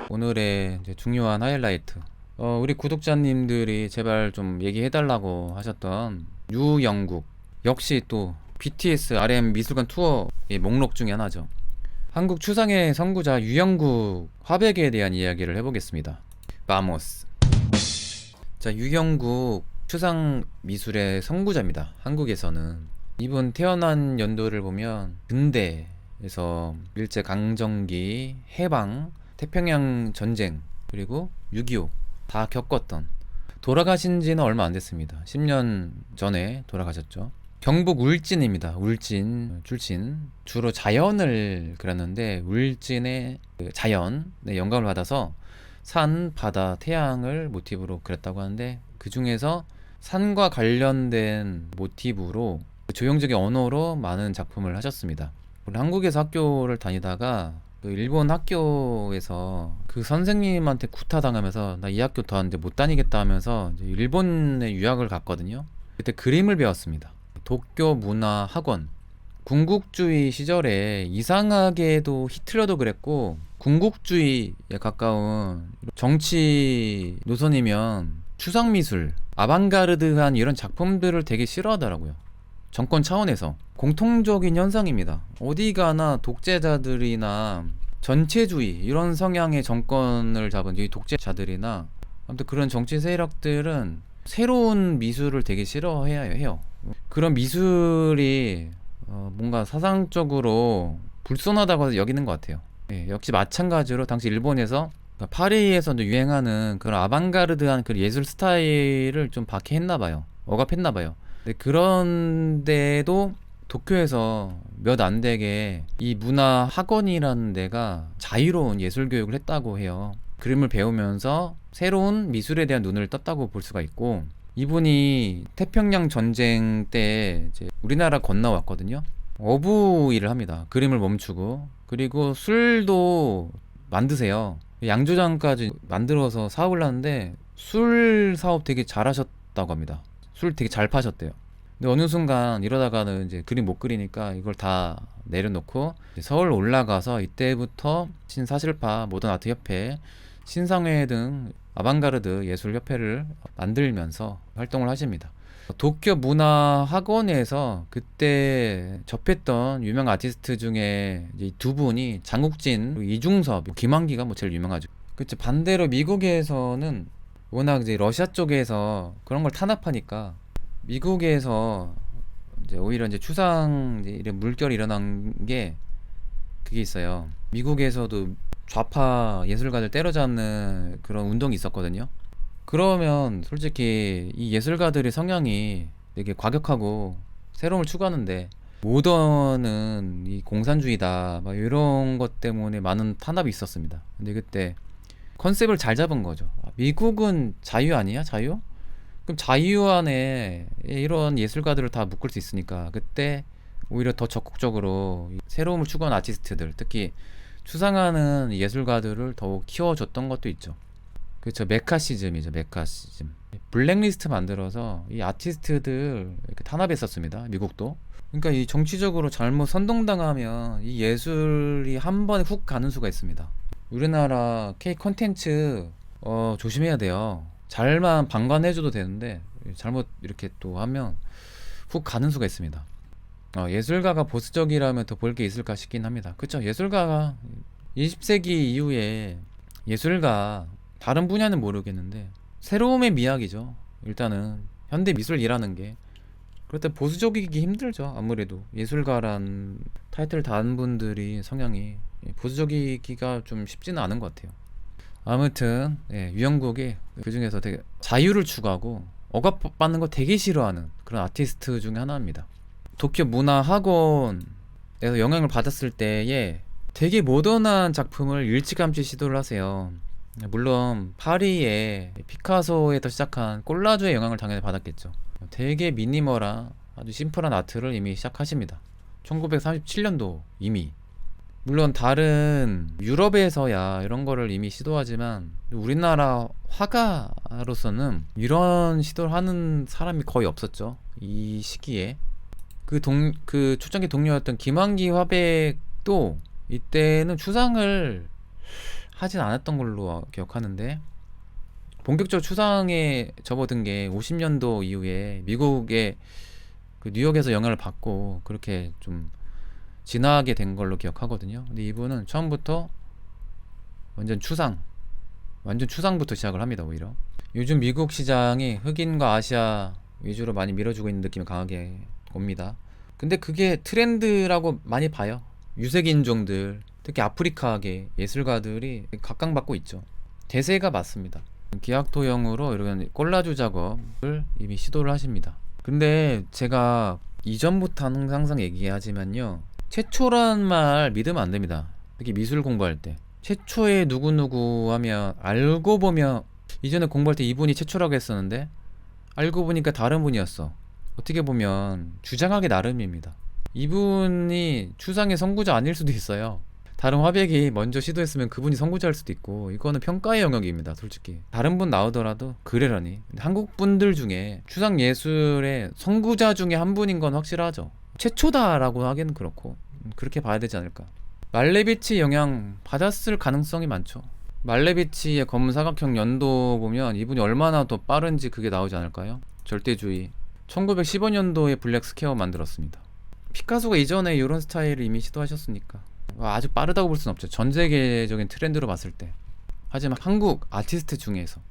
오늘의 이제 중요한 하이라이트. 우리 구독자님들이 제발 좀 얘기해달라고 하셨던 유영국. 역시 또 BTS RM 미술관 투어의 목록 중에 하나죠. 한국 추상의 선구자 유영국 화백에 대한 이야기를 해보겠습니다. 바모스. 자, 유영국 추상 미술의 선구자입니다. 한국에서는. 이분 태어난 연도를 보면 근대에서 일제강점기, 해방, 태평양 전쟁, 그리고 6.25 다 겪었던, 돌아가신 지는 얼마 안 됐습니다. 10년 전에 돌아가셨죠. 경북 울진입니다. 울진 출신. 주로 자연을 그렸는데 울진의 그 자연에 영감을 받아서 산, 바다, 태양을 모티브로 그렸다고 하는데, 그 중에서 산과 관련된 모티브로 조형적인 언어로 많은 작품을 하셨습니다. 한국에서 학교를 다니다가 그 일본 학교에서 그 선생님한테 구타당하면서 나 이 학교 더 이제 못 다니겠다 하면서 이제 일본에 유학을 갔거든요. 그때 그림을 배웠습니다. 도쿄 문화 학원. 군국주의 시절에 이상하게도 히틀러도 그랬고, 군국주의에 가까운 정치 노선이면 추상미술, 아방가르드한 이런 작품들을 되게 싫어하더라고요. 정권 차원에서 공통적인 현상입니다. 어디 가나 독재자들이나 전체주의 이런 성향의 정권을 잡은 이 독재자들이나 아무튼 그런 정치 세력들은 새로운 미술을 되게 싫어해야 해요. 그런 미술이 뭔가 사상적으로 불손하다고 여기는 것 같아요. 예, 역시 마찬가지로 당시 일본에서, 그러니까 파리에서 유행하는 그런 아방가르드한 그 예술 스타일을 좀 박해했나 봐요. 억압했나 봐요. 근데 그런데도 도쿄에서 몇 안 되게 이 문화 학원이라는 데가 자유로운 예술 교육을 했다고 해요. 그림을 배우면서 새로운 미술에 대한 눈을 떴다고 볼 수가 있고, 이분이 태평양 전쟁 때 이제 우리나라 건너왔거든요. 어부 일을 합니다. 그림을 멈추고. 그리고 술도 만드세요. 양조장까지 만들어서 사업을 하는데 술 사업 되게 잘하셨다고 합니다. 술 되게 잘 파셨대요. 근데 어느 순간 이러다가는 이제 그림 못 그리니까 이걸 다 내려놓고 서울 올라가서 이때부터 신사실파, 모던 아트 협회, 신상회 등 아방가르드 예술 협회를 만들면서 활동을 하십니다. 도쿄 문화 학원에서 그때 접했던 유명 아티스트 중에 이제 두 분이 장국진, 이중섭, 김환기가 뭐 제일 유명하죠. 그치. 반대로 미국에서는 워낙 이제 러시아 쪽에서 그런 걸 탄압하니까, 미국에서 이제 오히려 이제 추상 이제 이런 물결이 일어난 게 그게 있어요. 미국에서도 좌파 예술가들 때려잡는 그런 운동이 있었거든요. 그러면 솔직히 이 예술가들의 성향이 되게 과격하고 새로움을 추구하는데, 모던은 이 공산주의다 막 이런 것 때문에 많은 탄압이 있었습니다. 근데 그때 컨셉을 잘 잡은 거죠. 미국은 자유 아니야? 자유? 그럼 자유 안에 이런 예술가들을 다 묶을 수 있으니까 그때 오히려 더 적극적으로 새로움을 추구하는 아티스트들, 특히 추상하는 예술가들을 더욱 키워줬던 것도 있죠. 그렇죠. 메카시즘이죠. 메카시즘. 블랙리스트 만들어서 이 아티스트들 이렇게 탄압했었습니다. 미국도. 그러니까 이 정치적으로 잘못 선동당하면 이 예술이 한 번에 훅 가는 수가 있습니다. 우리나라 K 콘텐츠 조심해야 돼요. 잘만 방관해줘도 되는데 잘못 이렇게 또 하면 훅 가는 수가 있습니다. 예술가가 보수적이라면 더 볼 게 있을까 싶긴 합니다. 그쵸. 예술가가 20세기 이후에 예술가, 다른 분야는 모르겠는데 새로움의 미학이죠. 일단은 현대 미술이라는 게. 그럴 때 보수적이기 힘들죠. 아무래도 예술가란 타이틀 단 분들이 성향이 보수적이기가 좀 쉽지는 않은 것 같아요. 아무튼 유영국이 그 중에서 되게 자유를 추구하고 억압받는 거 되게 싫어하는 그런 아티스트 중에 하나입니다. 도쿄 문화학원에서 영향을 받았을 때에 되게 모던한 작품을 일찌감치 시도를 하세요. 물론 파리의 피카소에서 시작한 콜라주의 영향을 당연히 받았겠죠. 되게 미니멀한 아주 심플한 아트를 이미 시작하십니다. 1937년도 이미. 물론 다른 유럽에서야 이런 거를 이미 시도하지만 우리나라 화가로서는 이런 시도를 하는 사람이 거의 없었죠. 이 시기에. 그 초창기 동료였던 김환기 화백도 이때는 추상을 하진 않았던 걸로 기억하는데, 본격적으로 추상에 접어든 게 50년도 이후에 미국의 그 뉴욕에서 영향을 받고 그렇게 좀 진화하게 된 걸로 기억하거든요. 근데 이분은 처음부터 완전 추상, 완전 추상부터 시작을 합니다. 오히려 요즘 미국 시장이 흑인과 아시아 위주로 많이 밀어주고 있는 느낌이 강하게 옵니다. 근데 그게 트렌드라고 많이 봐요. 유색 인종들, 특히 아프리카계 예술가들이 각광받고 있죠. 대세가 맞습니다. 기악토형으로 이런 콜라주 작업을 이미 시도를 하십니다. 근데 제가 이전부터 항상 얘기하지만요, 최초란 말 믿으면 안 됩니다. 특히 미술 공부할 때 최초의 누구누구 하면, 알고 보면 이전에 공부할 때 이분이 최초라고 했었는데 알고 보니까 다른 분이었어. 어떻게 보면 주장하기 나름입니다. 이분이 추상의 선구자 아닐 수도 있어요. 다른 화백이 먼저 시도했으면 그분이 선구자일 수도 있고, 이거는 평가의 영역입니다. 솔직히 다른 분 나오더라도 그래라니. 한국 분들 중에 추상 예술의 선구자 중에 한 분인 건 확실하죠. 최초다라고 하기는 그렇고, 그렇게 봐야 되지 않을까. 말레비치 영향 받았을 가능성이 많죠. 말레비치의 검은 사각형 연도 보면 이분이 얼마나 더 빠른지 그게 나오지 않을까요? 절대주의. 1915년도에 블랙 스퀘어 만들었습니다. 피카소가 이전에 이런 스타일을 이미 시도하셨으니까 아주 빠르다고 볼 수는 없죠. 전 세계적인 트렌드로 봤을 때. 하지만 한국 아티스트 중에서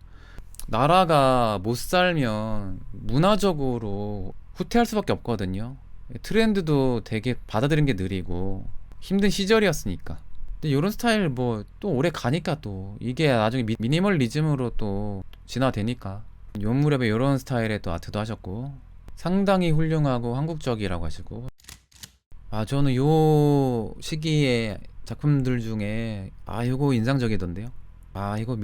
나라가 못 살면 문화적으로 후퇴할 수밖에 없거든요. 트렌드도 되게 받아들이는 게 느리고 힘든 시절이었으니까. 근데 이런 스타일 뭐 또 오래 가니까 또 이게 나중에 미니멀리즘으로 또 진화되니까, 요 무렵에 이런 스타일의 또 아트도 하셨고 상당히 훌륭하고 한국적이라고 하시고, 저는 요 시기의 작품들 중에 이거 인상적이던데요. 이거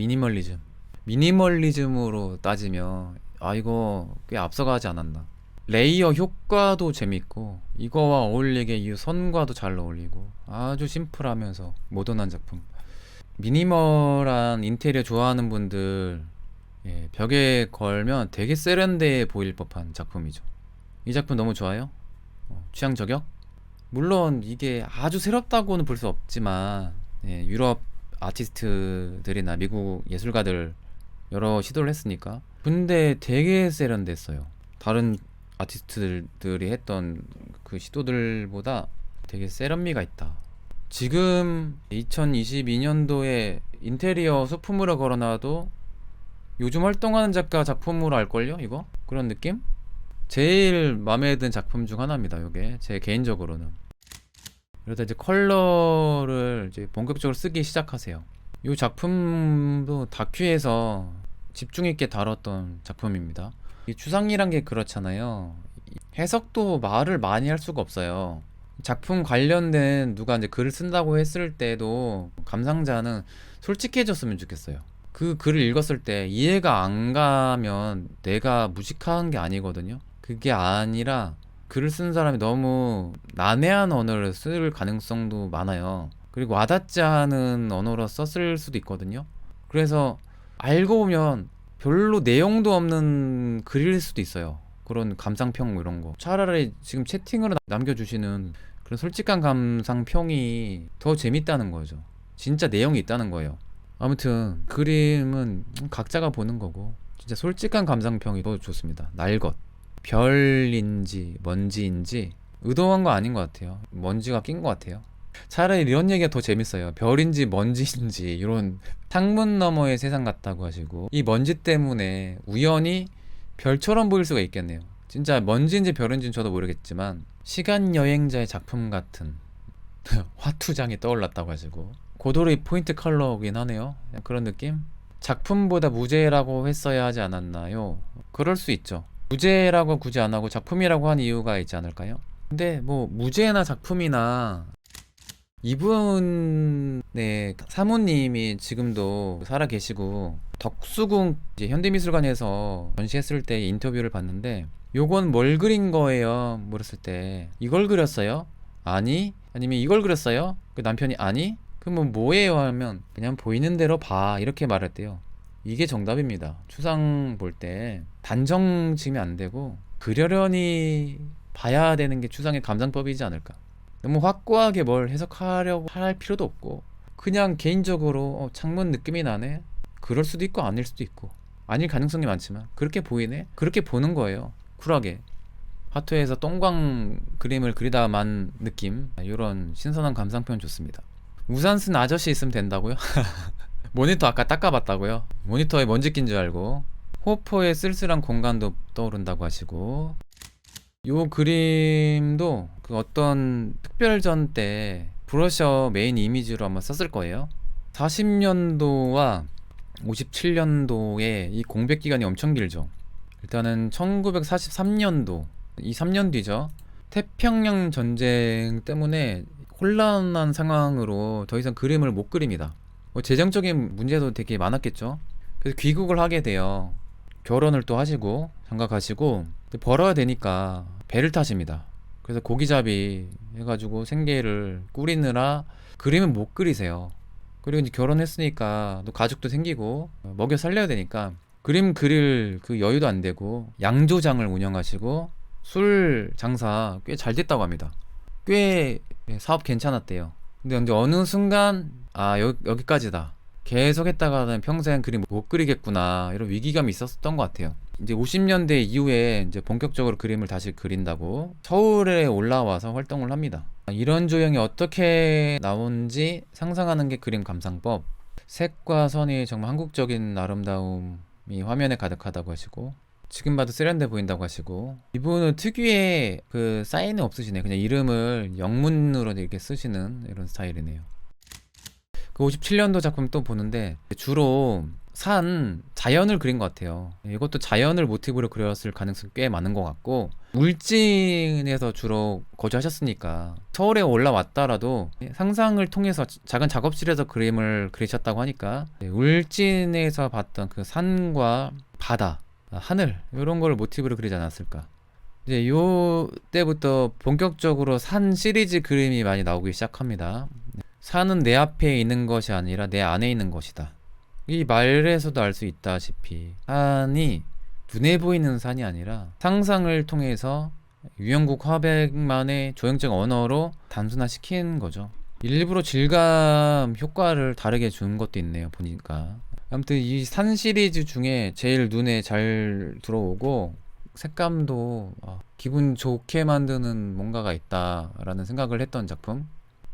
미니멀리즘으로 따지면 이거 꽤 앞서가지 않았나. 레이어 효과도 재밌고 이거와 어울리게 이 선과도 잘 어울리고 아주 심플하면서 모던한 작품. 미니멀한 인테리어 좋아하는 분들, 벽에 걸면 되게 세련돼 보일 법한 작품이죠. 이 작품 너무 좋아요. 취향 저격? 물론 이게 아주 새롭다고는 볼 수 없지만, 유럽 아티스트들이나 미국 예술가들 여러 시도를 했으니까. 근데 되게 세련됐어요. 다른 아티스트들이 했던 그 시도들보다 되게 세련미가 있다. 지금 2022년도에 인테리어 소품으로 걸어놔도 요즘 활동하는 작가 작품으로 알걸요? 이거? 그런 느낌? 제일 마음에 든 작품 중 하나입니다. 요게 제 개인적으로는. 그러다 이제 컬러를 이제 본격적으로 쓰기 시작하세요. 이 작품도 다큐에서 집중 있게 다뤘던 작품입니다. 이 추상이란 게 그렇잖아요. 해석도 말을 많이 할 수가 없어요. 작품 관련된 누가 이제 글을 쓴다고 했을 때도 감상자는 솔직해졌으면 좋겠어요. 그 글을 읽었을 때 이해가 안 가면 내가 무식한 게 아니거든요. 그게 아니라 글을 쓴 사람이 너무 난해한 언어를 쓸 가능성도 많아요. 그리고 와닿지 않은 언어로 썼을 수도 있거든요. 그래서 알고 보면 별로 내용도 없는 글일 수도 있어요. 그런 감상평 뭐 이런 거. 차라리 지금 채팅으로 남겨주시는 그런 솔직한 감상평이 더 재밌다는 거죠. 진짜 내용이 있다는 거예요. 아무튼 그림은 각자가 보는 거고, 진짜 솔직한 감상평이 더 좋습니다. 날것. 별인지 먼지인지 의도한 거 아닌 것 같아요. 먼지가 낀 것 같아요. 차라리 이런 얘기가 더 재밌어요. 별인지 먼지인지 이런 창문 너머의 세상 같다고 하시고, 이 먼지 때문에 우연히 별처럼 보일 수가 있겠네요. 진짜 먼지인지 별인지는 저도 모르겠지만 시간 여행자의 작품 같은 화투장이 떠올랐다고 하시고, 고도의 포인트 컬러긴 하네요. 그런 느낌? 작품보다 무제라고 했어야 하지 않았나요? 그럴 수 있죠. 무제라고 굳이 안 하고 작품이라고 한 이유가 있지 않을까요? 근데 뭐 무제나 작품이나, 이분의 사모님이 지금도 살아 계시고 덕수궁 이제 현대미술관에서 전시했을 때 인터뷰를 봤는데, 요건 뭘 그린 거예요? 물었을 때 이걸 그렸어요? 아니. 아니면 이걸 그렸어요? 그 남편이 아니. 그러면 뭐예요? 하면 그냥 보이는 대로 봐, 이렇게 말했대요. 이게 정답입니다. 추상 볼 때 단정 지으면 안 되고 그러려니 봐야 되는 게 추상의 감상법이지 않을까. 너무 확고하게 뭘 해석하려고 할 필요도 없고, 그냥 개인적으로 창문 느낌이 나네. 그럴 수도 있고 아닐 수도 있고, 아닐 가능성이 많지만 그렇게 보이네. 그렇게 보는 거예요. 쿨하게. 화투에서 똥광 그림을 그리다만 느낌, 이런 신선한 감상 표현 좋습니다. 우산 쓴 아저씨 있으면 된다고요? 모니터 아까 닦아봤다고요? 모니터에 먼지 낀 줄 알고. 호포의 쓸쓸한 공간도 떠오른다고 하시고, 요 그림도 그 어떤 특별전 때 브러셔 메인 이미지로 아마 썼을 거예요. 40년도와 57년도의 이 공백 기간이 엄청 길죠. 일단은 1943년도, 이 3년 뒤죠. 태평양 전쟁 때문에 혼란한 상황으로 더 이상 그림을 못 그립니다. 뭐 재정적인 문제도 되게 많았겠죠. 그래서 귀국을 하게 돼요. 결혼을 또 하시고 장가 가시고 벌어야 되니까 배를 타십니다. 그래서 고기잡이 해가지고 생계를 꾸리느라 그림을 못 그리세요. 그리고 이제 결혼했으니까 또 가족도 생기고 먹여 살려야 되니까 그림 그릴 그 여유도 안 되고 양조장을 운영하시고 술 장사 꽤 잘 됐다고 합니다. 꽤 사업 괜찮았대요. 근데 어느 순간 여기까지다. 계속 했다가는 평생 그림 못 그리겠구나, 이런 위기감이 있었던 것 같아요. 이제 50년대 이후에 이제 본격적으로 그림을 다시 그린다고 서울에 올라와서 활동을 합니다. 이런 조형이 어떻게 나온지 상상하는 게 그림 감상법. 색과 선이 정말 한국적인 아름다움이 화면에 가득하다고 하시고, 지금 봐도 세련돼 보인다고 하시고, 이분은 특유의 그 사인은 없으시네요. 그냥 이름을 영문으로 이렇게 쓰시는 이런 스타일이네요. 그 57년도 작품 또 보는데 주로 자연을 그린 것 같아요. 이것도 자연을 모티브로 그렸을 가능성이 꽤 많은 것 같고, 울진에서 주로 거주하셨으니까 서울에 올라왔다라도 상상을 통해서 작은 작업실에서 그림을 그리셨다고 하니까 울진에서 봤던 그 산과 바다, 하늘, 이런 걸 모티브로 그리지 않았을까. 이제 요 때부터 본격적으로 산 시리즈 그림이 많이 나오기 시작합니다. 산은 내 앞에 있는 것이 아니라 내 안에 있는 것이다. 이 말에서도 알 수 있다시피 산이 눈에 보이는 산이 아니라 상상을 통해서 유영국 화백만의 조형적 언어로 단순화시킨 거죠. 일부러 질감 효과를 다르게 준 것도 있네요, 보니까. 아무튼 이 산 시리즈 중에 제일 눈에 잘 들어오고 색감도 기분 좋게 만드는 뭔가가 있다라는 생각을 했던 작품.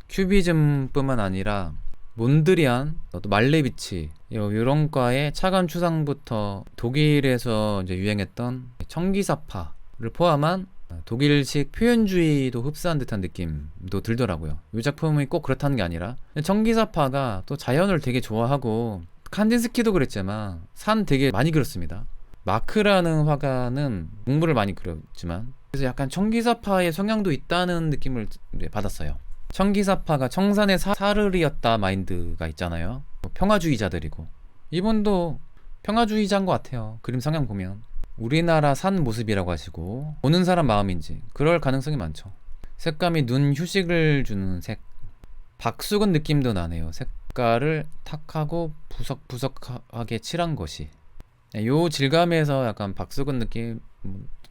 큐비즘뿐만 아니라 몬드리안, 또 말레비치, 이런 과의 차관 추상부터 독일에서 이제 유행했던 청기사파를 포함한 독일식 표현주의도 흡사한 듯한 느낌도 들더라고요. 이 작품이 꼭 그렇다는 게 아니라 청기사파가 또 자연을 되게 좋아하고, 칸딘스키도 그랬지만 산 되게 많이 그렸습니다. 마크라는 화가는 동물을 많이 그렸지만, 그래서 약간 청기사파의 성향도 있다는 느낌을 받았어요. 청기사파가 청산의 사르리였다 마인드가 있잖아요. 평화주의자들이고, 이분도 평화주의자인 것 같아요. 그림 성향 보면 우리나라 산 모습이라고 하시고, 보는 사람 마음인지 그럴 가능성이 많죠. 색감이 눈 휴식을 주는 색, 박수근 느낌도 나네요. 색깔을 탁하고 부석부석하게 칠한 것이, 요 질감에서 약간 박수근 느낌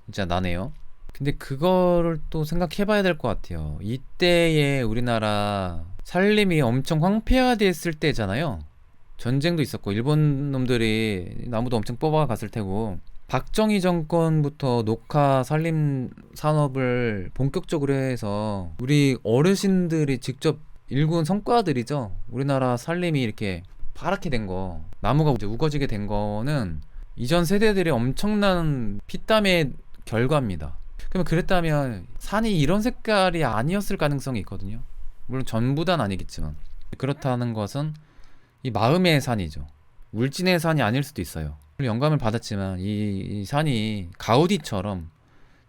진짜 나네요. 근데 그거를 또 생각해봐야 될 것 같아요. 이때의 우리나라 살림이 엄청 황폐화됐을 때잖아요. 전쟁도 있었고 일본 놈들이 나무도 엄청 뽑아갔을 테고, 박정희 정권부터 녹화 산림 산업을 본격적으로 해서 우리 어르신들이 직접 일군 성과들이죠. 우리나라 살림이 이렇게 파랗게 된 거, 나무가 이제 우거지게 된 거는 이전 세대들의 엄청난 피땀의 결과입니다. 그러면 그랬다면 산이 이런 색깔이 아니었을 가능성이 있거든요. 물론 전부 다는 아니겠지만, 그렇다는 것은 이 마음의 산이죠. 울진의 산이 아닐 수도 있어요. 영감을 받았지만 이 산이 가우디처럼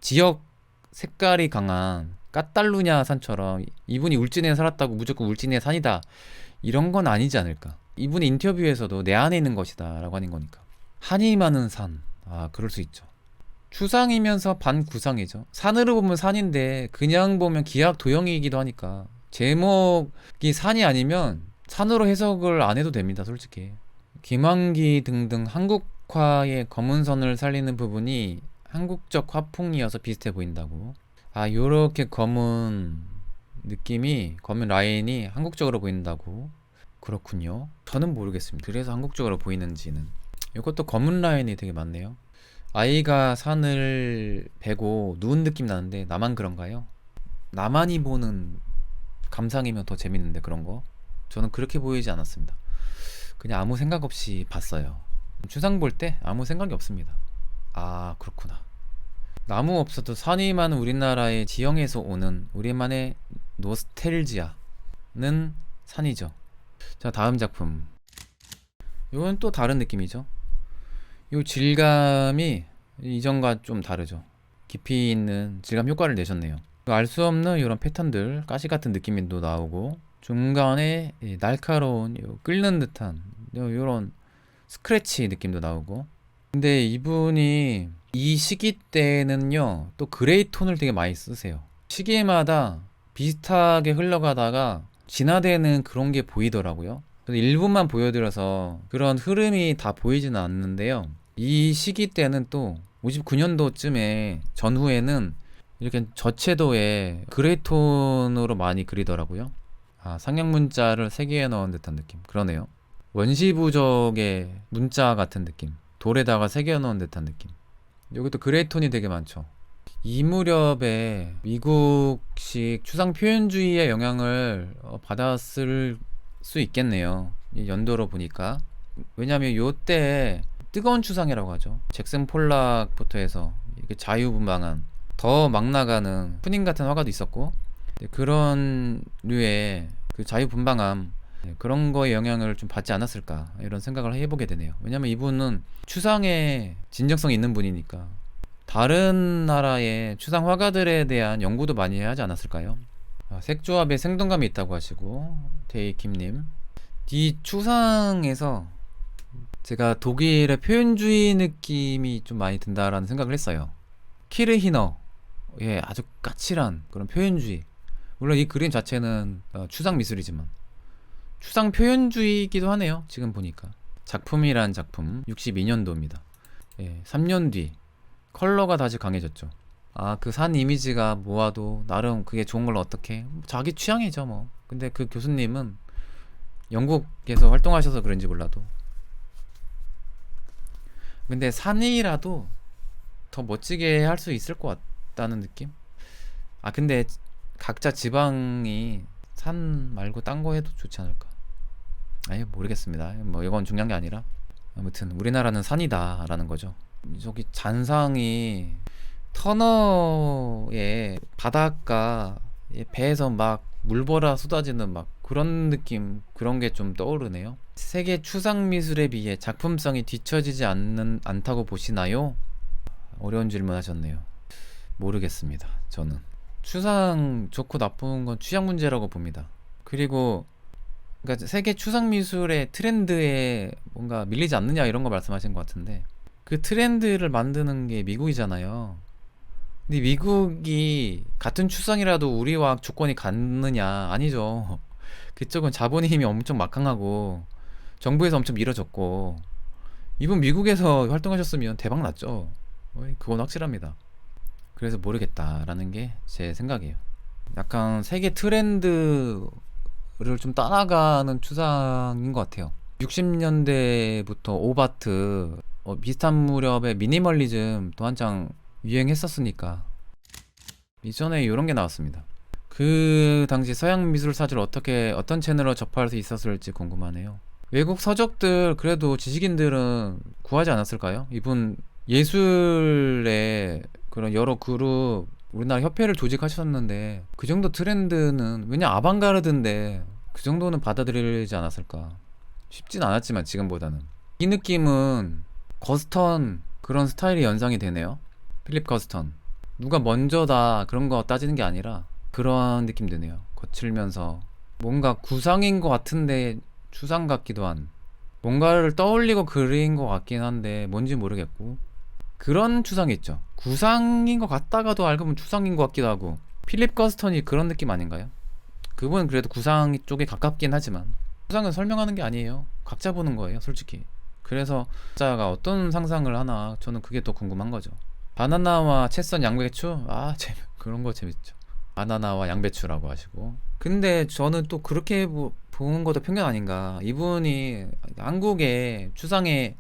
지역 색깔이 강한 까탈루냐 산처럼 이분이 울진에 살았다고 무조건 울진의 산이다, 이런 건 아니지 않을까. 이분의 인터뷰에서도 내 안에 있는 것이다 라고 하는 거니까. 한이 많은 산, 그럴 수 있죠. 추상이면서 반구상이죠. 산으로 보면 산인데 그냥 보면 기악 도형이기도 하니까, 제목이 산이 아니면 산으로 해석을 안 해도 됩니다, 솔직히. 김환기 등등 한국화의 검은 선을 살리는 부분이 한국적 화풍이어서 비슷해 보인다고. 요렇게 검은 느낌이, 검은 라인이 한국적으로 보인다고. 그렇군요. 저는 모르겠습니다. 그래서 한국적으로 보이는지는. 이것도 검은 라인이 되게 많네요. 아이가 산을 베고 누운 느낌 나는데 나만 그런가요? 나만이 보는 감상이면 더 재밌는데 그런 거? 저는 그렇게 보이지 않았습니다. 그냥 아무 생각 없이 봤어요. 추상 볼 때 아무 생각이 없습니다. 아, 그렇구나. 나무 없어도 산이 많은 우리나라의 지형에서 오는 우리만의 노스텔지아는 산이죠. 자, 다음 작품. 이건 또 다른 느낌이죠. 이 질감이 이전과 좀 다르죠. 깊이 있는 질감 효과를 내셨네요. 알 수 없는 이런 패턴들, 가시 같은 느낌도 나오고 중간에 이 날카로운 끓는 듯한 이런 스크래치 느낌도 나오고. 근데 이분이 이 시기 때는요 또 그레이 톤을 되게 많이 쓰세요. 시기마다 비슷하게 흘러가다가 진화되는 그런 게 보이더라고요. 그래서 일부만 보여드려서 그런 흐름이 다 보이지는 않는데요. 이 시기 때는 또 59년도쯤에 전후에는 이렇게 저채도의 그레이 톤으로 많이 그리더라고요. 아, 상형 문자를 세 개에 넣은 듯한 느낌. 그러네요. 원시 부족의 문자 같은 느낌. 돌에다가 세 개에 넣은 듯한 느낌. 여기도 그레이 톤이 되게 많죠. 이 무렵에 미국식 추상 표현주의의 영향을 받았을 수 있겠네요. 이 연도로 보니까. 왜냐하면 요때 뜨거운 추상이라고 하죠. 잭슨 폴락부터 해서 이게 자유분방한 더 막 나가는 푸닌 같은 화가도 있었고, 그런 류의 그 자유분방함, 그런 거에 영향을 좀 받지 않았을까 이런 생각을 해보게 되네요. 왜냐면 이분은 추상에 진정성이 있는 분이니까 다른 나라의 추상 화가들에 대한 연구도 많이 하지 않았을까요? 아, 색조합에 생동감이 있다고 하시고, 데이킴님, 이 추상에서 제가 독일의 표현주의 느낌이 좀 많이 든다라는 생각을 했어요. 키르히너의 아주 까칠한 그런 표현주의. 물론 이 그림 자체는 추상 미술이지만 추상 표현주의이기도 하네요. 지금 보니까 작품이란 작품 62년도입니다. 예, 3년 뒤 컬러가 다시 강해졌죠. 아, 그 산 이미지가 모아도 나름 그게 좋은 걸 어떻게, 자기 취향이죠 뭐. 근데 그 교수님은 영국에서 활동하셔서 그런지 몰라도, 근데 산이라도 더 멋지게 할 수 있을 것 같다는 느낌? 아, 근데 각자 지방이 산 말고 딴 거 해도 좋지 않을까? 아니, 모르겠습니다. 뭐 이건 중요한 게 아니라 아무튼 우리나라는 산이다라는 거죠. 저기 잔상이 터너의 바닷가 배에서 막 물보라 쏟아지는 막 그런 느낌, 그런 게 좀 떠오르네요. 세계 추상 미술에 비해 작품성이 뒤처지지 않다고 보시나요? 어려운 질문 하셨네요. 모르겠습니다. 저는 추상 좋고 나쁜 건 취향 문제라고 봅니다. 그리고 그러니까 세계 추상 미술의 트렌드에 뭔가 밀리지 않느냐 이런 거 말씀하신 것 같은데, 그 트렌드를 만드는 게 미국이잖아요. 근데 미국이 같은 추상이라도 우리와 조건이 같느냐? 아니죠. 그쪽은 자본의 힘이 엄청 막강하고 정부에서 엄청 밀어줬고, 이분 미국에서 활동하셨으면 대박 났죠. 그건 확실합니다. 그래서 모르겠다라는 게 제 생각이에요. 약간 세계 트렌드를 좀 따라가는 추상인 것 같아요. 60년대부터 오바트, 비슷한 무렵에 미니멀리즘 또 한창 유행했었으니까 이전에 이런 게 나왔습니다. 그 당시 서양 미술사를 어떤 채널로 접할 수 있었을지 궁금하네요. 외국 서적들 그래도 지식인들은 구하지 않았을까요? 이분 예술의 그런 여러 그룹, 우리나라 협회를 조직하셨는데 그 정도 트렌드는, 왜냐 아방가르드인데 그 정도는 받아들이지 않았을까. 쉽진 않았지만 지금보다는. 이 느낌은 거스턴 그런 스타일이 연상이 되네요. 필립 거스턴. 누가 먼저다 그런 거 따지는 게 아니라 그런 느낌 드네요. 거칠면서 뭔가 구상인 것 같은데 추상 같기도 한, 뭔가를 떠올리고 그린 것 같긴 한데 뭔지 모르겠고, 그런 추상이 있죠. 구상인 것 같다가도 알고 보면 추상인 것 같기도 하고. 필립 거스턴이 그런 느낌 아닌가요? 그분은 그래도 구상 쪽에 가깝긴 하지만 추상은 설명하는 게 아니에요. 각자 보는 거예요 솔직히. 그래서 각자가 어떤 상상을 하나, 저는 그게 더 궁금한 거죠. 바나나와 채썬 양배추? 그런 거 재밌죠. 바나나와 양배추라고 하시고, 근데 저는 또 그렇게 보는 것도 편견 아닌가. 이분이 한국의 추상의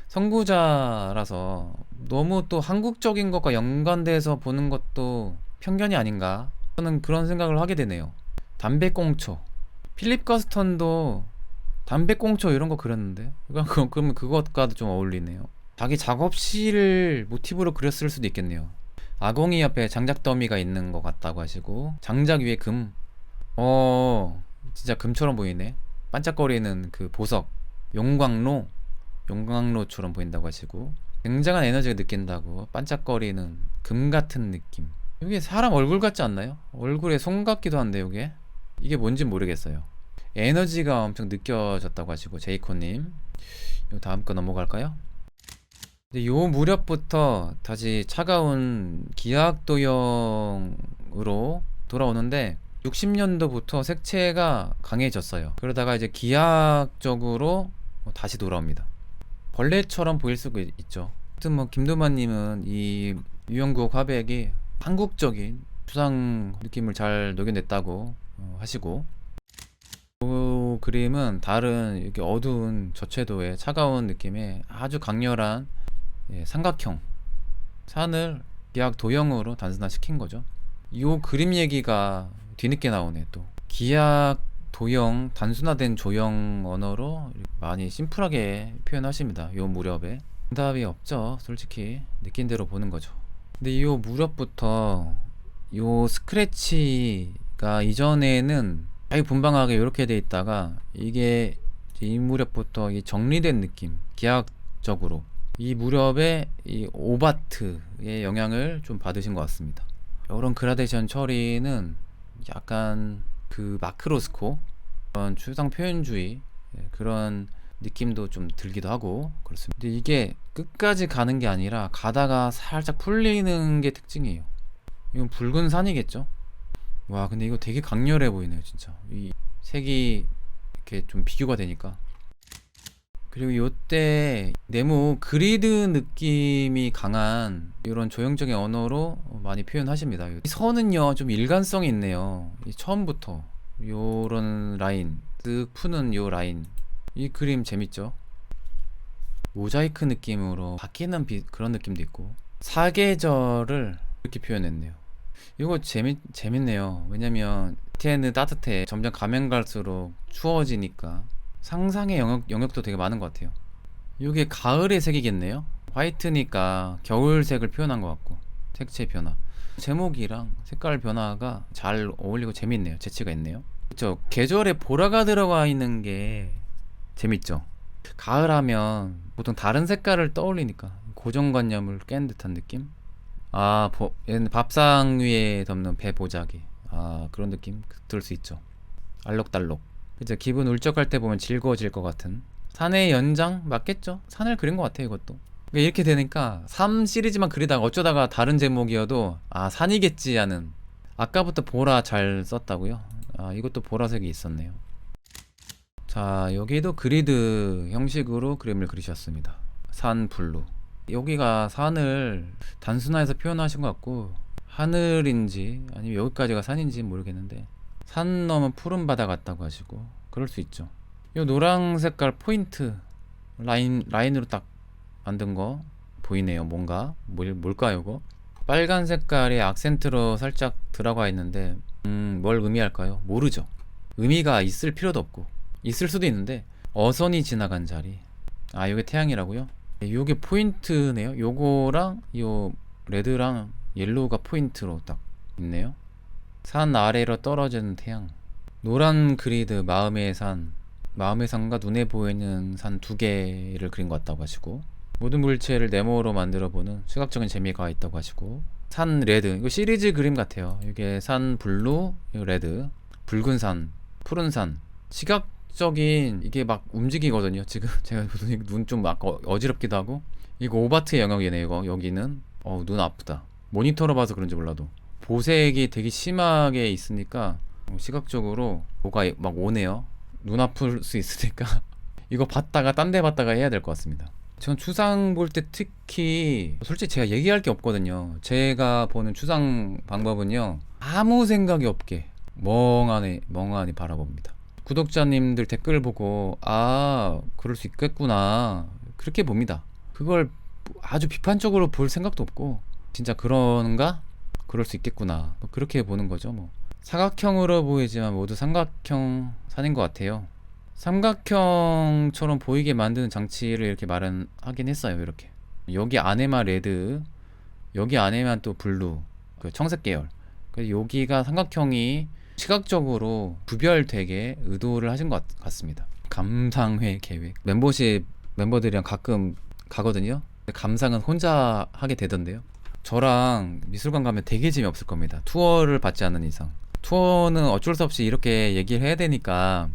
선구자라서 너무 또 한국적인 것과 연관돼서 보는 것도 편견이 아닌가. 저는 그런 생각을 하게 되네요. 담배꽁초. 필립 커스턴도 담배꽁초 이런 거 그렸는데. 그러면 그것과도 좀 어울리네요. 자기 작업실을 모티브로 그렸을 수도 있겠네요. 아궁이 옆에 장작 더미가 있는 것 같다고 하시고, 장작 위에 금. 진짜 금처럼 보이네. 반짝거리는 그 보석. 용광로. 용광로처럼 보인다고 하시고, 굉장한 에너지가 느낀다고. 반짝거리는 금 같은 느낌. 이게 사람 얼굴 같지 않나요? 얼굴에 손 같기도 한데, 이게 뭔지 모르겠어요. 에너지가 엄청 느껴졌다고 하시고, 제이코님. 요 다음 거 넘어갈까요? 이제 요 무렵부터 다시 차가운 기하학도형으로 돌아오는데, 60년도부터 색채가 강해졌어요. 그러다가 이제 기하학적으로 다시 돌아옵니다. 벌레처럼 보일 수가 있죠. 아무튼 뭐 김도만님은 이 유영국 화백이 한국적인 추상 느낌을 잘 녹여냈다고 하시고, 그 그림은 다른 이렇게 어두운 저채도의 차가운 느낌의 아주 강렬한 삼각형 산을 기하학 도형으로 단순화시킨 거죠. 이 그림 얘기가 뒤늦게 나오네. 또 기하학 도형 단순화된 조형 언어로 많이 심플하게 표현하십니다. 요 무렵에 응답이 없죠. 솔직히 느낀 대로 보는 거죠. 근데 요 무렵부터 요 스크래치가 이전에는 아주 분방하게 이렇게 돼 있다가, 이게 이 무렵부터 이 정리된 느낌, 기하학적으로 이 무렵에 이 오바트의 영향을 좀 받으신 것 같습니다. 이런 그라데이션 처리는 약간 그 마크로스코, 그런 추상 표현주의 그런 느낌도 좀 들기도 하고 그렇습니다. 근데 이게 끝까지 가는 게 아니라 가다가 살짝 풀리는 게 특징이에요. 이건 붉은 산이겠죠? 와, 근데 이거 되게 강렬해 보이네요, 진짜. 이 색이 이렇게 좀 비교가 되니까. 그리고 요때 네모 그리드 느낌이 강한 이런 조형적인 언어로 많이 표현하십니다. 이 선은요 좀 일관성이 있네요. 이 처음부터 요런 라인, 쓱 푸는 요 라인, 이 그림 재밌죠? 모자이크 느낌으로 바뀌는 그런 느낌도 있고, 사계절을 이렇게 표현했네요. 이거 재밌네요. 왜냐면 밑에는 따뜻해, 점점 가면 갈수록 추워지니까 상상의 영역도 되게 많은 것 같아요. 이게 가을의 색이겠네요. 화이트니까 겨울색을 표현한 것 같고, 색채 변화, 제목이랑 색깔 변화가 잘 어울리고 재밌네요. 재치가 있네요. 그쵸? 계절에 보라가 들어가 있는 게 재밌죠. 가을 하면 보통 다른 색깔을 떠올리니까 고정관념을 깬 듯한 느낌. 얘는 밥상 위에 덮는 배 보자기, 그런 느낌 들을 수 있죠. 알록달록. 그죠? 기분 울적할 때 보면 즐거워질 것 같은 산의 연장 맞겠죠? 산을 그린 것 같아요, 이것도. 그러니까 이렇게 되니까 3 시리즈만 그리다가 어쩌다가 다른 제목이어도 산이겠지 하는. 아까부터 보라 잘 썼다고요? 이것도 보라색이 있었네요. 자, 여기도 그리드 형식으로 그림을 그리셨습니다. 산 블루. 여기가 산을 단순화해서 표현하신 것 같고, 하늘인지 아니면 여기까지가 산인지 모르겠는데, 산 넘은 푸른 바다 같다고 하시고, 그럴 수 있죠. 이 노랑 색깔 포인트 라인으로 딱 만든 거 보이네요. 뭔가 뭘까요, 이거? 빨간 색깔의 악센트로 살짝 들어가 있는데, 뭘 의미할까요? 모르죠. 의미가 있을 필요도 없고, 있을 수도 있는데, 어선이 지나간 자리. 이게 태양이라고요? 요게 포인트네요. 요거랑 요 레드랑 옐로우가 포인트로 딱 있네요. 산 아래로 떨어지는 태양. 노란 그리드 마음의 산과 눈에 보이는 산 두 개를 그린 것 같다고 하시고, 모든 물체를 네모로 만들어보는 시각적인 재미가 있다고 하시고, 산 레드, 이거 시리즈 그림 같아요. 이게 산 블루, 이거 레드, 붉은 산, 푸른 산. 시각적인 이게 막 움직이거든요. 지금 제가 눈 좀 막 어지럽기도 하고. 이거 오바트의 영역이네. 이거 여기는 눈 아프다. 모니터로 봐서 그런지 몰라도 보색이 되게 심하게 있으니까 시각적으로 뭐가 막 오네요. 눈 아플 수 있으니까 이거 봤다가 딴 데 봤다가 해야 될 것 같습니다. 전 추상 볼 때 특히 솔직히 제가 얘기할 게 없거든요. 제가 보는 추상 방법은요, 아무 생각이 없게 멍하니 바라봅니다. 구독자님들 댓글 보고 아 그럴 수 있겠구나 그렇게 봅니다. 그걸 아주 비판적으로 볼 생각도 없고 진짜 그런가? 그럴 수 있겠구나 뭐 그렇게 보는 거죠. 뭐 사각형으로 보이지만 모두 삼각형 산인 것 같아요. 삼각형처럼 보이게 만드는 장치를 이렇게 하긴 했어요. 이렇게 여기 안에만 레드, 여기 안에만 또 블루, 그 청색 계열. 그래서 여기가 삼각형이 시각적으로 구별되게 의도를 하신 것 같습니다. 감상회 계획. 멤버십 멤버들이랑 가끔 가거든요. 근데 감상은 혼자 하게 되던데요. 저랑 미술관 가면 되게 재미없을 겁니다. 투어를 받지 않는 이상. 투어는 어쩔 수 없이 이렇게 얘기를 해야 되니까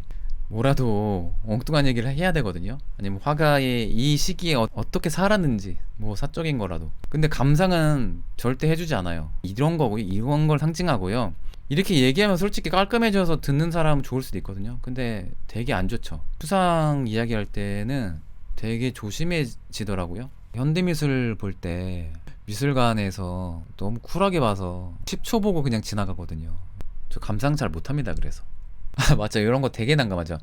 뭐라도 엉뚱한 얘기를 해야 되거든요. 아니면 화가의 이 시기에 어떻게 살았는지 뭐 사적인 거라도. 근데 감상은 절대 해주지 않아요. 이런 거고 이런 걸 상징하고요. 이렇게 얘기하면 솔직히 깔끔해져서 듣는 사람은 좋을 수도 있거든요. 근데 되게 안 좋죠. 수상 이야기할 때는 되게 조심해지더라고요. 현대미술 볼 때 미술관에서 너무 쿨하게 봐서 10초 보고 그냥 지나가거든요. 저 감상 잘 못합니다. 그래서 아 맞죠, 이런 거 되게 난감하죠.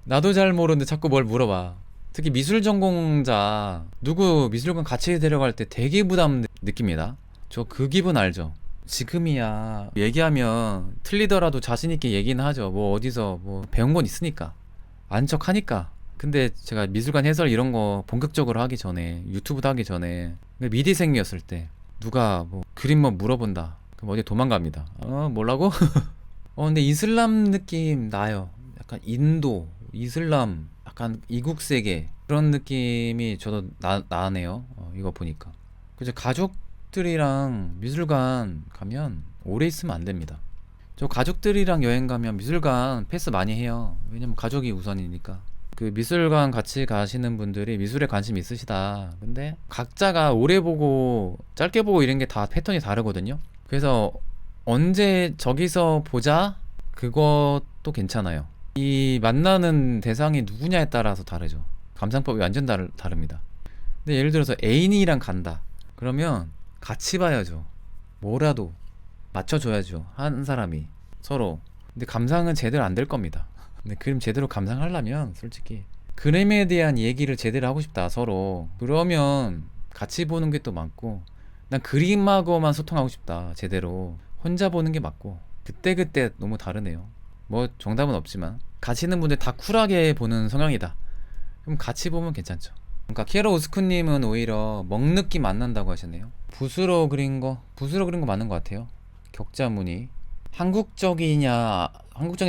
나도 잘 모르는데 자꾸 뭘 물어봐. 특히 미술 전공자 누구 미술관 같이 데려갈 때 되게 부담 느낍니다. 저 그 기분 알죠? 지금이야 얘기하면 틀리더라도 자신 있게 얘기는 하죠. 뭐 어디서 뭐 배운 건 있으니까 안 척하니까. 근데 제가 미술관 해설 이런 거 본격적으로 하기 전에, 유튜브도 하기 전에 미대생이었을 때 누가 뭐 그림만 물어본다 그럼 어디 도망갑니다. 뭐라고? 근데 이슬람 느낌 나요. 약간 인도, 이슬람, 약간 이국세계 그런 느낌이 저도 나네요. 이거 보니까. 그죠? 가족들이랑 미술관 가면 오래 있으면 안 됩니다. 저 가족들이랑 여행 가면 미술관 패스 많이 해요. 왜냐면 가족이 우선이니까. 그 미술관 같이 가시는 분들이 미술에 관심 있으시다. 근데 각자가 오래 보고 짧게 보고 이런 게 다 패턴이 다르거든요. 그래서 언제 저기서 보자? 그것도 괜찮아요. 이 만나는 대상이 누구냐에 따라서 다르죠. 감상법이 완전 다릅니다. 근데 예를 들어서 애인이랑 간다. 그러면 같이 봐야죠. 뭐라도 맞춰줘야죠. 한 사람이 서로. 근데 감상은 제대로 안 될 겁니다. 근데 그림 제대로 감상하려면 솔직히 그림에 대한 얘기를 제대로 하고 싶다 서로. 그러면 같이 보는 게 또 많고, 난 그림하고만 소통하고 싶다 제대로. 혼자 보는 게 맞고. 그때그때 너무 다르네요. 뭐 정답은 없지만 가시는 분들 다 쿨하게 보는 성향이다. 그럼 같이 보면 괜찮죠. 그러니까 키에로 우스쿠님은 오히려 먹 느낌 안 난다고 하셨네요. 붓으로 그린 거 맞는 것 같아요. 격자무늬. 한국적인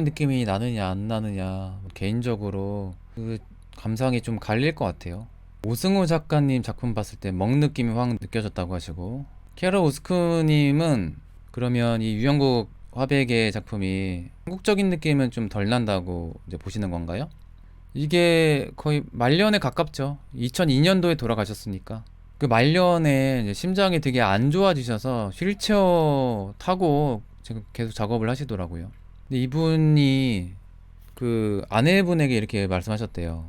느낌이 나느냐 안 나느냐 개인적으로 그 감상이 좀 갈릴 것 같아요. 오승우 작가님 작품 봤을 때 먹 느낌이 확 느껴졌다고 하시고, 키에로 우스쿠님은 그러면 이 유영국 화백의 작품이 한국적인 느낌은 좀 덜 난다고 이제 보시는 건가요? 이게 거의 말년에 가깝죠. 2002년도에 돌아가셨으니까. 그 말년에 이제 심장이 되게 안 좋아지셔서 휠체어 타고 지금 계속 작업을 하시더라고요. 근데 이분이 그 아내분에게 이렇게 말씀하셨대요.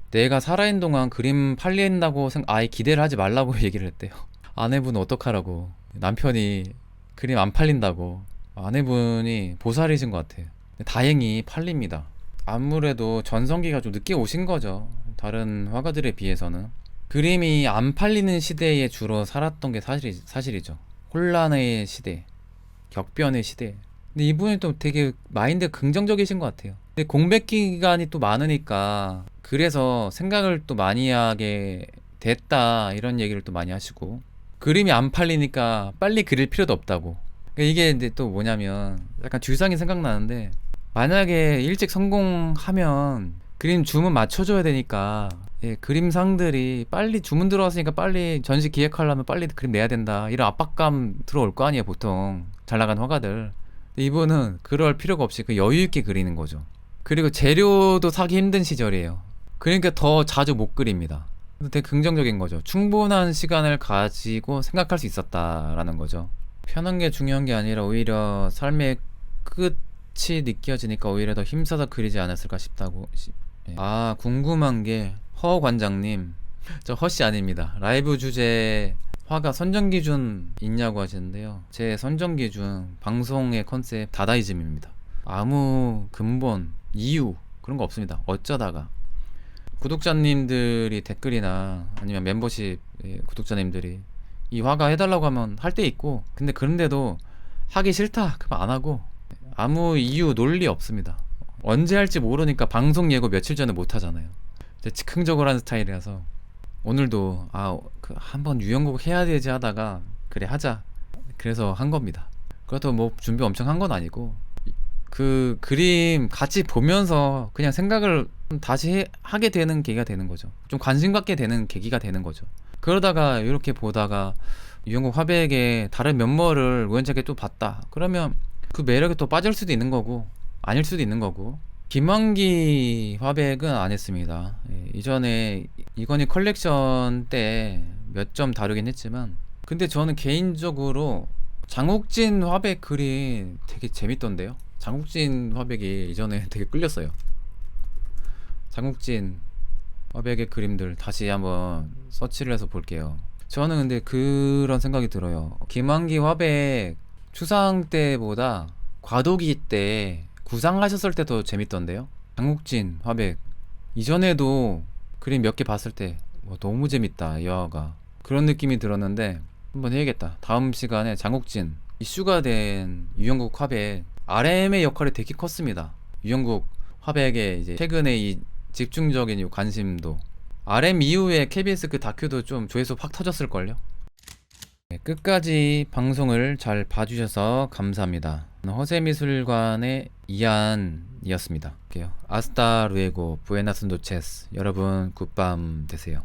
내가 살아있는 동안 그림 팔린다고 아예 기대를 하지 말라고 얘기를 했대요. 아내분은 어떡하라고. 남편이 그림 안 팔린다고. 아내분이 보살이신 것 같아요. 다행히 팔립니다. 아무래도 전성기가 좀 늦게 오신 거죠. 다른 화가들에 비해서는. 그림이 안 팔리는 시대에 주로 살았던 게 사실이죠. 혼란의 시대, 격변의 시대. 근데 이분이 또 되게 마인드가 긍정적이신 것 같아요. 근데 공백 기간이 또 많으니까 그래서 생각을 또 많이 하게 됐다 이런 얘기를 또 많이 하시고, 그림이 안 팔리니까 빨리 그릴 필요도 없다고. 그러니까 이게 이제 또 뭐냐면 약간 듀상이 생각나는데, 만약에 일찍 성공하면 그림 주문 맞춰줘야 되니까 그림상들이 빨리 주문 들어왔으니까 빨리 전시 기획하려면 빨리 그림 내야 된다 이런 압박감 들어올 거 아니에요 보통 잘 나간 화가들. 근데 이분은 그럴 필요가 없이 그 여유 있게 그리는 거죠. 그리고 재료도 사기 힘든 시절이에요. 그러니까 더 자주 못 그립니다. 되게 긍정적인 거죠. 충분한 시간을 가지고 생각할 수 있었다라는 거죠. 편한 게 중요한 게 아니라 오히려 삶의 끝이 느껴지니까 오히려 더 힘써서 그리지 않았을까 싶다고. 궁금한 게 허 관장님, 저 허씨 아닙니다. 라이브 주제 화가 선정 기준 있냐고 하시는데요. 제 선정 기준 방송의 컨셉 다다이즘입니다. 아무 근본, 이유 그런 거 없습니다. 어쩌다가 구독자님들이 댓글이나 아니면 멤버십 구독자님들이 이 화가 해달라고 하면 할 때 있고, 근데 그런데도 하기 싫다 그럼 안 하고, 아무 이유 논리 없습니다. 언제 할지 모르니까 방송 예고 며칠 전에 못 하잖아요. 즉흥적으로 하는 스타일이라서 오늘도 한번 유연곡 해야 되지 하다가 그래 하자 그래서 한 겁니다. 그것도 뭐 준비 엄청 한 건 아니고, 그 그림 같이 보면서 그냥 생각을 다시 하게 되는 계기가 되는 거죠. 좀 관심 갖게 되는 계기가 되는 거죠. 그러다가 이렇게 보다가 유영국 화백의 다른 면모를 우연찮게 또 봤다 그러면 그 매력에 또 빠질 수도 있는 거고 아닐 수도 있는 거고. 김환기 화백은 안 했습니다. 이전에 이건희 컬렉션 때 몇 점 다루긴 했지만, 근데 저는 개인적으로 장욱진 화백 그림 되게 재밌던데요. 장욱진 화백이 이전에 되게 끌렸어요. 장욱진 화백의 그림들 다시 한번 서치를 해서 볼게요. 저는 근데 그런 생각이 들어요. 김환기 화백 추상 때보다 과도기 때 구상하셨을 때 더 재밌던데요. 장욱진 화백 이전에도 그림 몇 개 봤을 때 너무 재밌다 이 화가, 그런 느낌이 들었는데 한번 해야겠다. 다음 시간에 장욱진 이슈가 된 유영국 화백 RM의 역할이 되게 컸습니다. 유영국 화백의 이제 최근에 이 집중적인 이 관심도, RM 이후에 KBS 그 다큐도 좀 조회수 확 터졌을걸요. 끝까지 방송을 잘 봐주셔서 감사합니다. 허세미술관의 이한이었습니다. 아스타 루에고 부에나스 노체스. 여러분 굿밤 되세요.